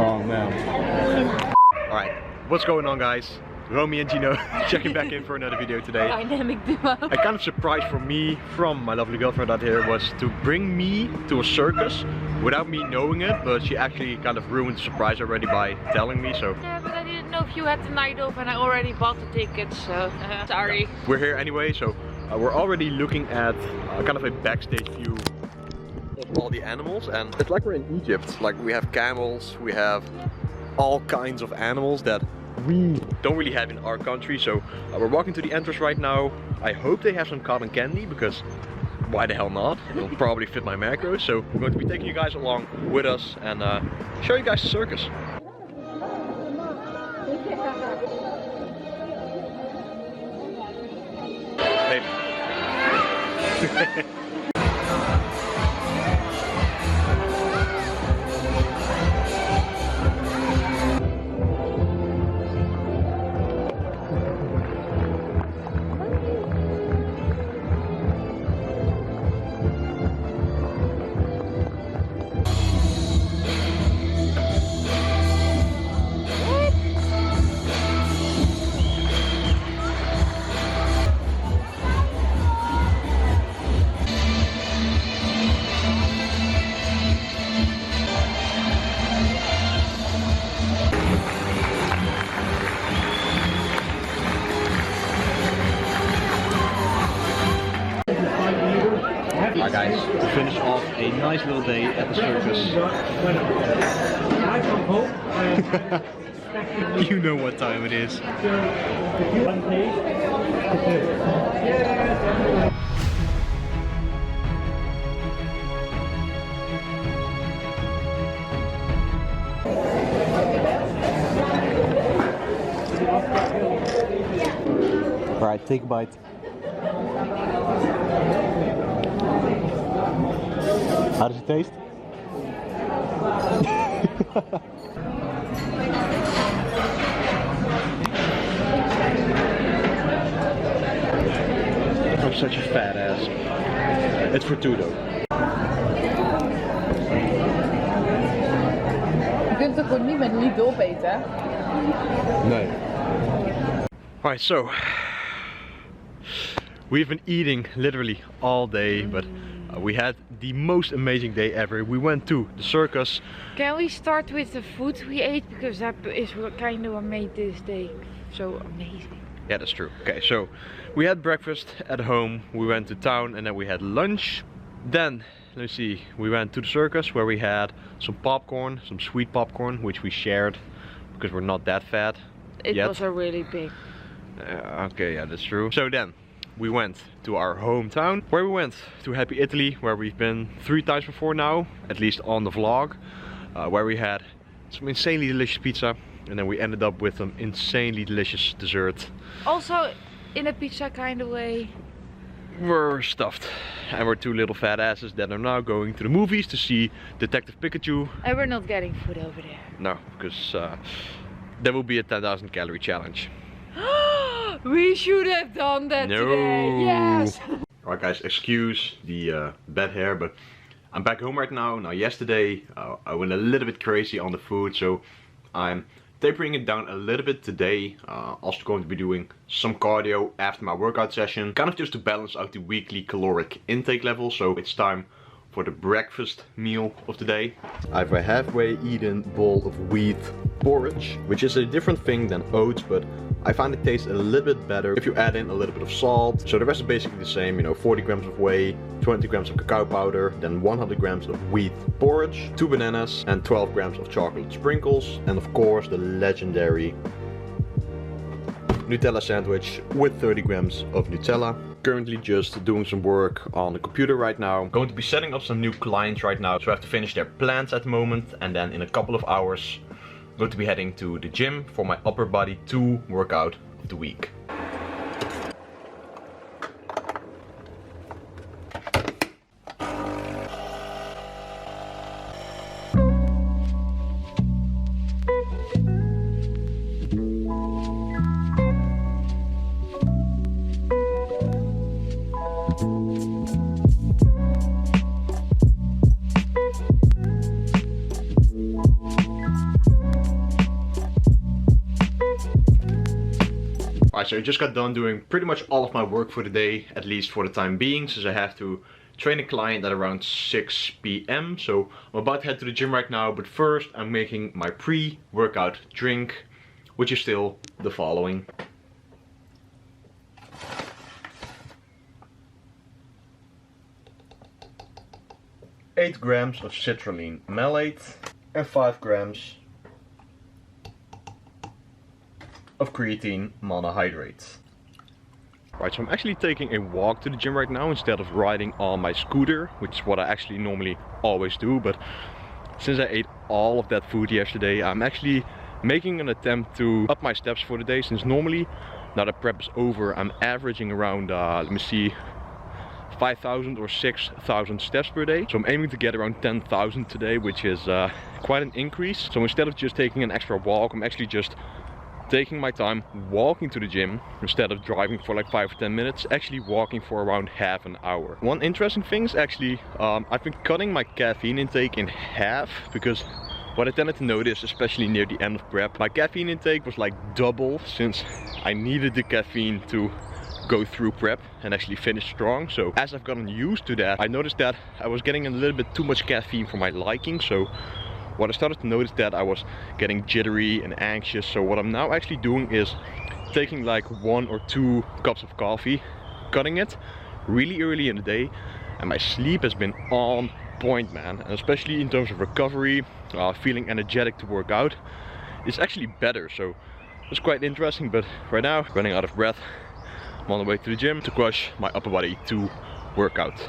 Oh man. Alright, what's going on guys? Romy and Gino checking back in for another video today. Dynamic duo. A kind of surprise for me from my lovely girlfriend out here was to bring me to a circus without me knowing it, but she actually kind of ruined the surprise already by telling me, so... Yeah, but I didn't know if you had the night off and I already bought the tickets, so sorry. Yeah. We're here anyway, so we're already looking at kind of a backstage view of all the animals, and it's like we're in Egypt. Like we have camels, we have all kinds of animals that we don't really have in our country, so we're walking to the entrance right now. I hope they have some cotton candy, because why the hell not? It'll probably fit my macros, so we're going to be taking you guys along with us and show you guys the circus. Hey. Alright guys, to finish off a nice little day at the circus. You know what time it is. Alright, take a bite. How does it taste? I'm such a fat ass. It's for two though. Je kunt het gewoon niet met niet opeten, hè? Nee. Alright, so we've been eating literally all day, but we had the most amazing day ever. We went to the circus. Can we start with the food we ate, because that is kind of what made this day so amazing. Yeah, that's true. Okay, so we had breakfast at home, we went to town, and then we had lunch. Then, let's see, we went to the circus where we had some popcorn, some sweet popcorn, which we shared because we're not that fat It yet. was a really big. Okay, yeah, that's true. So then we went to our hometown, where we went to Happy Italy, where we've been 3 times before now, at least on the vlog, where we had some insanely delicious pizza, and then we ended up with some insanely delicious dessert. Also, in a pizza kind of way. We're stuffed, and we're 2 little fat asses that are now going to the movies to see Detective Pikachu. And we're not getting food over there. No, because there will be a 10,000 calorie challenge. We should have done that today. Yes. Alright guys, excuse the bad hair, but I'm back home right now. Now yesterday I went a little bit crazy on the food, so I'm tapering it down a little bit today. Also going to be doing some cardio after my workout session, kind of just to balance out the weekly caloric intake level. So it's time for the breakfast meal of the day. I have a halfway eaten bowl of wheat porridge, which is a different thing than oats, but I find it tastes a little bit better if you add in a little bit of salt. So the rest is basically the same, you know, 40 grams of whey, 20 grams of cacao powder, then 100 grams of wheat porridge, 2 bananas and 12 grams of chocolate sprinkles, and of course the legendary Nutella sandwich with 30 grams of Nutella. Currently just doing some work on the computer right now. I'm going to be setting up some new clients right now, so I have to finish their plans at the moment, and then in a couple of hours I'm going to be heading to the gym for my upper body 2 workout of the week. Right, so I just got done doing pretty much all of my work for the day, at least for the time being, since I have to train a client at around 6 p.m. So I'm about to head to the gym right now, but first I'm making my pre-workout drink, which is still the following. Eight grams of citrulline malate and 5 grams of creatine monohydrate. Right, so I'm actually taking a walk to the gym right now instead of riding on my scooter, which is what I actually normally always do. But since I ate all of that food yesterday, I'm actually making an attempt to up my steps for the day, since normally, now that prep is over, I'm averaging around, let me see, 5,000 or 6,000 steps per day. So I'm aiming to get around 10,000 today, which is quite an increase. So instead of just taking an extra walk, I'm actually just taking my time walking to the gym instead of driving for like 5 or 10 minutes, actually walking for around half an hour. One interesting thing is actually I've been cutting my caffeine intake in half, because what I tended to notice, especially near the end of prep, my caffeine intake was like double, since I needed the caffeine to go through prep and actually finish strong. So as I've gotten used to that, I noticed that I was getting a little bit too much caffeine for my liking. So what I started to notice that I was getting jittery and anxious. So what I'm now actually doing is taking like 1 or 2 cups of coffee, cutting it really early in the day, and my sleep has been on point, man. And especially in terms of recovery, feeling energetic to work out, it's actually better. So it's quite interesting. But right now, running out of breath, I'm on the way to the gym to crush my upper body 2 workout.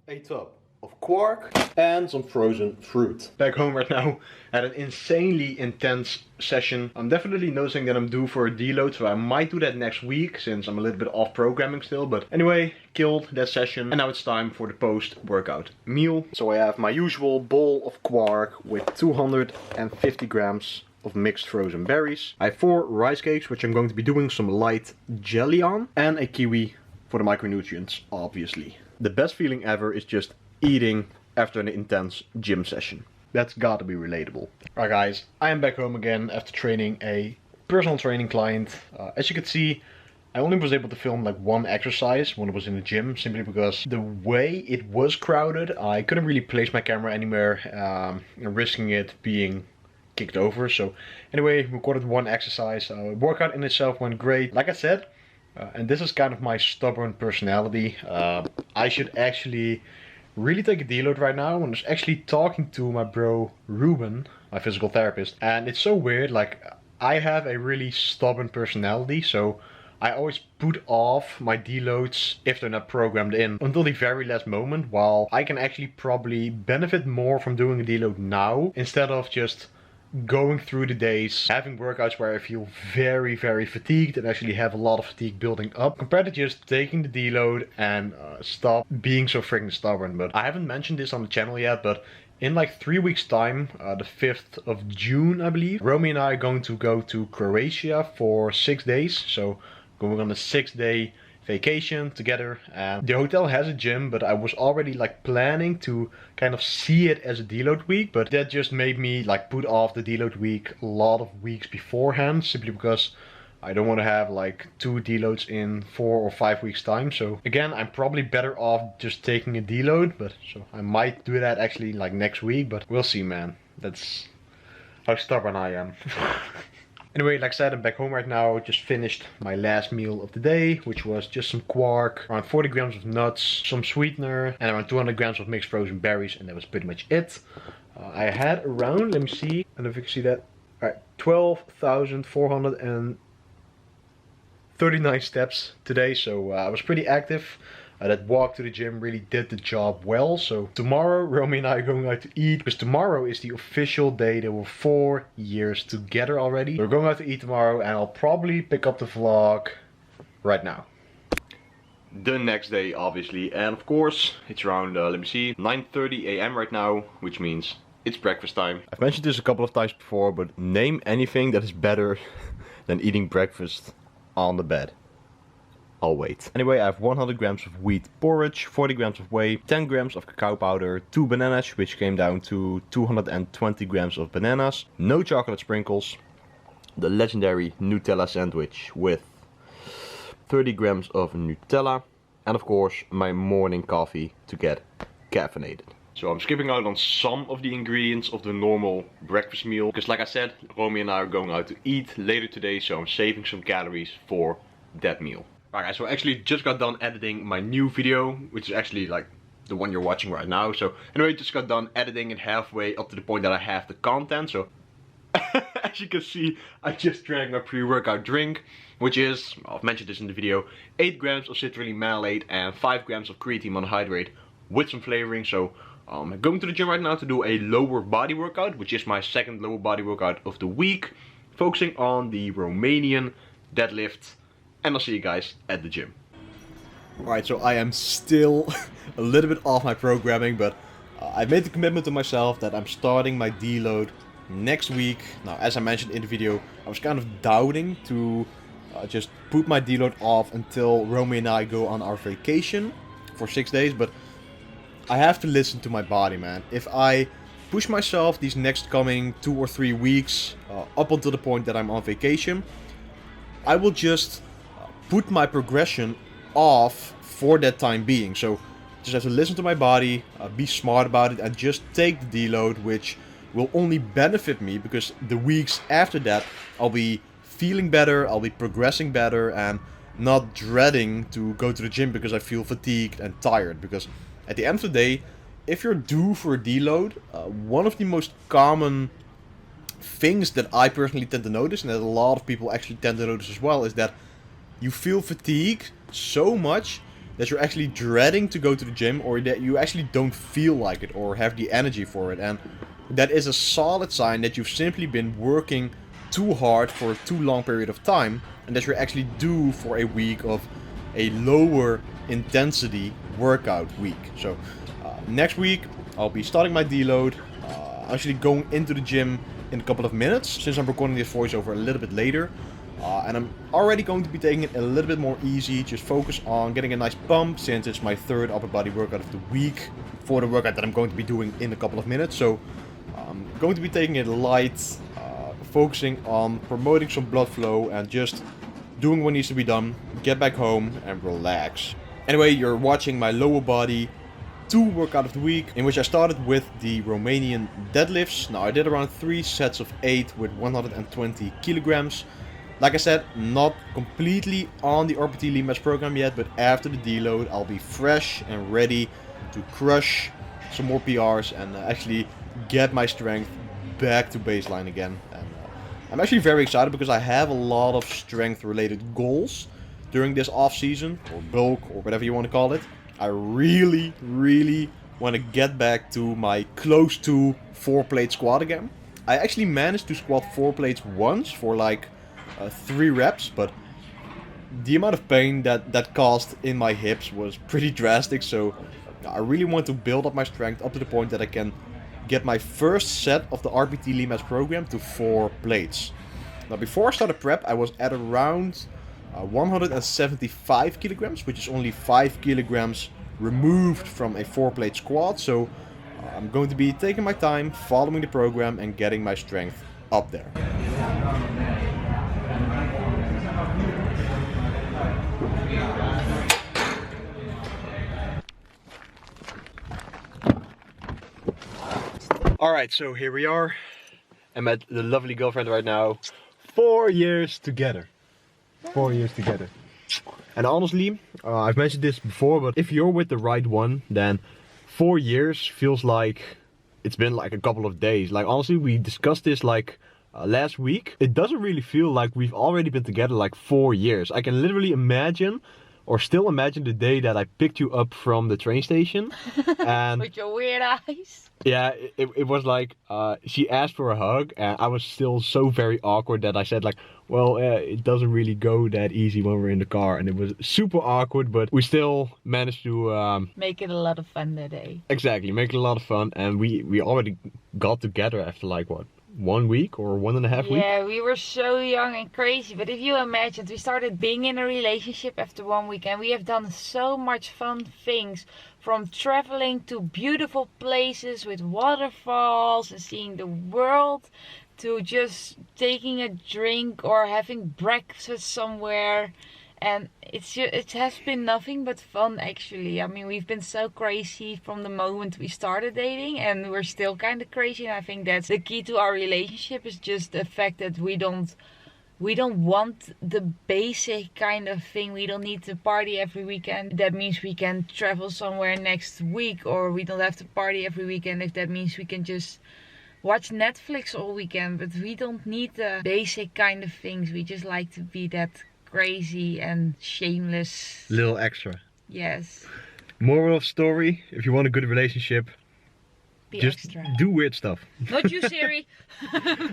1 tub of quark and some frozen fruit. Back home right now, had an insanely intense session. I'm definitely noticing that I'm due for a deload, so I might do that next week, since I'm a little bit off programming still. But anyway, killed that session, and now it's time for the post-workout meal. So I have my usual bowl of quark with 250 grams of mixed frozen berries. I have 4 rice cakes, which I'm going to be doing some light jelly on, and a kiwi for the micronutrients, obviously. The best feeling ever is just eating after an intense gym session. That's gotta be relatable. Alright guys, I am back home again after training a personal training client. As you can see, I only was able to film like 1 exercise when I was in the gym, simply because the way it was crowded, I couldn't really place my camera anywhere, risking it being kicked over. So anyway, recorded 1 exercise. Workout in itself went great. Like I said, and this is kind of my stubborn personality. I should actually really take a deload right now. And I was actually talking to my bro Ruben, my physical therapist, and it's so weird. Like, I have a really stubborn personality, so I always put off my deloads if they're not programmed in until the very last moment, while I can actually probably benefit more from doing a deload now instead of just going through the days, having workouts where I feel very, very fatigued and actually have a lot of fatigue building up, compared to just taking the deload and stop being so freaking stubborn. But I haven't mentioned this on the channel yet, but in like 3 weeks time, the 5th of June, I believe, Romy and I are going to go to Croatia for 6 days. So going on a 6-day vacation together, and the hotel has a gym, but I was already like planning to kind of see it as a deload week, but that just made me like put off the deload week a lot of weeks beforehand, simply because I don't want to have like 2 deloads in 4 or 5 weeks time. So again, I'm probably better off just taking a deload, but so I might do that actually like next week, but we'll see, man. That's how stubborn I am. Anyway, like I said, I'm back home right now. Just finished my last meal of the day, which was just some quark, around 40 grams of nuts, some sweetener, and around 200 grams of mixed frozen berries, and that was pretty much it. I had around, let me see, I don't know if you can see that, alright, 12,439 steps today, so I was pretty active. That walk to the gym really did the job well. So tomorrow, Romy and I are going out to eat, because tomorrow is the official day that we're 4 years together already. We're going out to eat tomorrow, and I'll probably pick up the vlog right now. The next day, obviously, and of course it's around, let me see, 9:30 a.m. right now, which means it's breakfast time. I've mentioned this a couple of times before, but name anything that is better than eating breakfast on the bed. I'll wait. Anyway, I have 100 grams of wheat porridge, 40 grams of whey, 10 grams of cacao powder, 2 bananas, which came down to 220 grams of bananas, no chocolate sprinkles, the legendary Nutella sandwich with 30 grams of Nutella, and of course my morning coffee to get caffeinated. So I'm skipping out on some of the ingredients of the normal breakfast meal, because like I said, Romy and I are going out to eat later today, so I'm saving some calories for that meal. Alright guys, so I actually just got done editing my new video, which is actually like the one you're watching right now. So anyway, just got done editing it halfway up to the point that I have the content. So as you can see, I just drank my pre-workout drink, which is, I've mentioned this in the video, 8 grams of citrulline malate and 5 grams of creatine monohydrate with some flavoring. So I'm going to the gym right now to do a lower body workout, which is my second lower body workout of the week, focusing on the Romanian deadlift. And I'll see you guys at the gym. Alright, so I am still a little bit off my programming, but I made the commitment to myself that I'm starting my deload next week. Now, as I mentioned in the video, I was kind of doubting to just put my deload off until Romy and I go on our vacation for 6 days, but I have to listen to my body, man. If I push myself these next coming 2 or 3 weeks up until the point that I'm on vacation, I will just put my progression off for that time being. So just have to listen to my body, be smart about it, and just take the deload, which will only benefit me because the weeks after that I'll be feeling better, I'll be progressing better, and not dreading to go to the gym because I feel fatigued and tired. Because at the end of the day, if you're due for a deload, one of the most common things that I personally tend to notice, and that a lot of people actually tend to notice as well, is that you feel fatigue so much that you're actually dreading to go to the gym, or that you actually don't feel like it or have the energy for it. And that is a solid sign that you've simply been working too hard for a too long period of time, and that you're actually due for a week of a lower intensity workout week. So next week I'll be starting my deload, actually going into the gym in a couple of minutes, since I'm recording this voiceover a little bit later. And I'm already going to be taking it a little bit more easy, just focus on getting a nice pump, since it's my third upper body workout of the week for the workout that I'm going to be doing in a couple of minutes. So I'm going to be taking it light, focusing on promoting some blood flow and just doing what needs to be done, get back home and relax. Anyway, you're watching my lower body 2 workout of the week, in which I started with the Romanian deadlifts. Now I did around 3 sets of 8 with 120 kilograms. Like I said, not completely on the RPT Lean Mass program yet, but after the deload I'll be fresh and ready to crush some more PRs and actually get my strength back to baseline again. And I'm actually very excited because I have a lot of strength related goals during this off season, or bulk, or whatever you want to call it. I really want to get back to my close to 4-plate squat again. I actually managed to squat 4 plates once for like 3 reps, but the amount of pain that caused in my hips was pretty drastic. So I really want to build up my strength up to the point that I can get my first set of the RPT Lean Mass program to 4 plates. Now before I started prep, I was at around 175 kilograms, which is only 5 kilograms removed from a 4-plate squat. So I'm going to be taking my time, following the program and getting my strength up there. Alright, so here we are. I'm at the lovely girlfriend right now. 4 years together. 4 years together. And honestly, I've mentioned this before, but if you're with the right one, then 4 years feels like it's been like a couple of days. Like honestly, we discussed this like last week. It doesn't really feel like we've already been together like 4 years. I can literally imagine or still imagine the day that I picked you up from the train station. And with your weird eyes. yeah, it was like, she asked for a hug, and I was still so very awkward that I said like, well, it doesn't really go that easy when we're in the car, and it was super awkward, but we still managed to make it a lot of fun that day. Exactly, make it a lot of fun, and we already got together after like what, 1 week or 1.5 weeks? Yeah, we were so young and crazy, but if you imagine, we started being in a relationship after 1 week, and we have done so much fun things, from traveling to beautiful places with waterfalls and seeing the world, to just taking a drink or having breakfast somewhere. And it has been nothing but fun, actually. I mean, we've been so crazy from the moment we started dating, and we're still kind of crazy. And I think that's the key to our relationship, is just the fact that we don't want the basic kind of thing. We don't need to party every weekend. That means we can travel somewhere next week, or we don't have to party every weekend if that means we can just watch Netflix all weekend. But we don't need the basic kind of things. We just like to be that crazy and shameless. Little extra. Yes. Moral of story, if you want a good relationship, Be just extra. do weird stuff. Not you, Siri.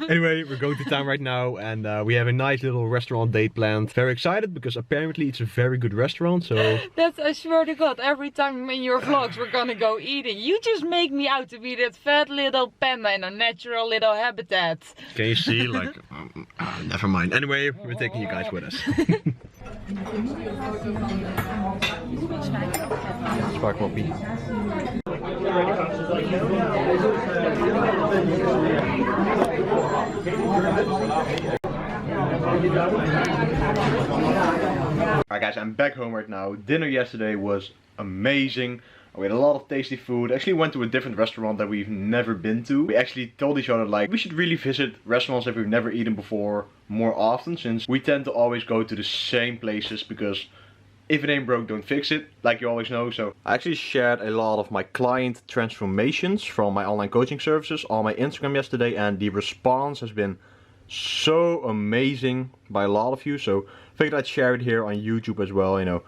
Anyway, we're going to town right now, and we have a nice little restaurant date planned. Very excited, because apparently it's a very good restaurant, so... That's, I swear to God, every time in your vlogs we're gonna go eating, you just make me out to be that fat little panda in a natural little habitat. Can you see? Like, never mind. Anyway, we're taking you guys with us. Spark moppie. Alright guys, I'm back home right now. Dinner yesterday was amazing. We had a lot of tasty food. Actually went to a different restaurant that we've never been to. We actually told each other like, we should really visit restaurants that we've never eaten before more often, since we tend to always go to the same places, because if it ain't broke, don't fix it, like you always know. So I actually shared a lot of my client transformations from my online coaching services on my Instagram yesterday, and the response has been so amazing by a lot of you. So I figured I'd share it here on YouTube as well. You know,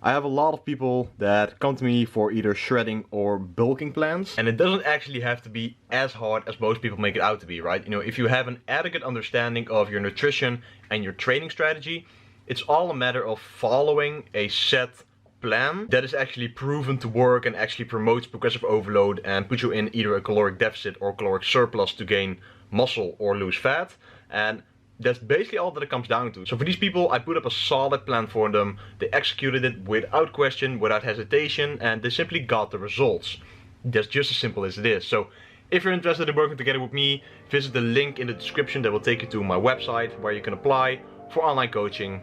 I have a lot of people that come to me for either shredding or bulking plans, and it doesn't actually have to be as hard as most people make it out to be, right? You know, if you have an adequate understanding of your nutrition and your training strategy, it's all a matter of following a set plan that is actually proven to work and actually promotes progressive overload and puts you in either a caloric deficit or caloric surplus to gain muscle or lose fat. And that's basically all that it comes down to. So for these people, I put up a solid plan for them. They executed it without question, without hesitation, and they simply got the results. That's just as simple as it is. So if you're interested in working together with me, visit the link in the description that will take you to my website, where you can apply for online coaching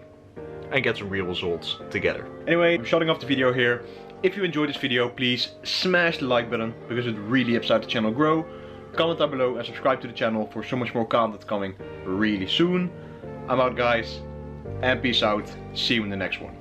and get some real results together. Anyway, I'm shutting off the video here. If you enjoyed this video, please smash the like button, because it really helps out the channel grow. Comment down below and subscribe to the channel for so much more content coming really soon. I'm out guys, and peace out. See you in the next one.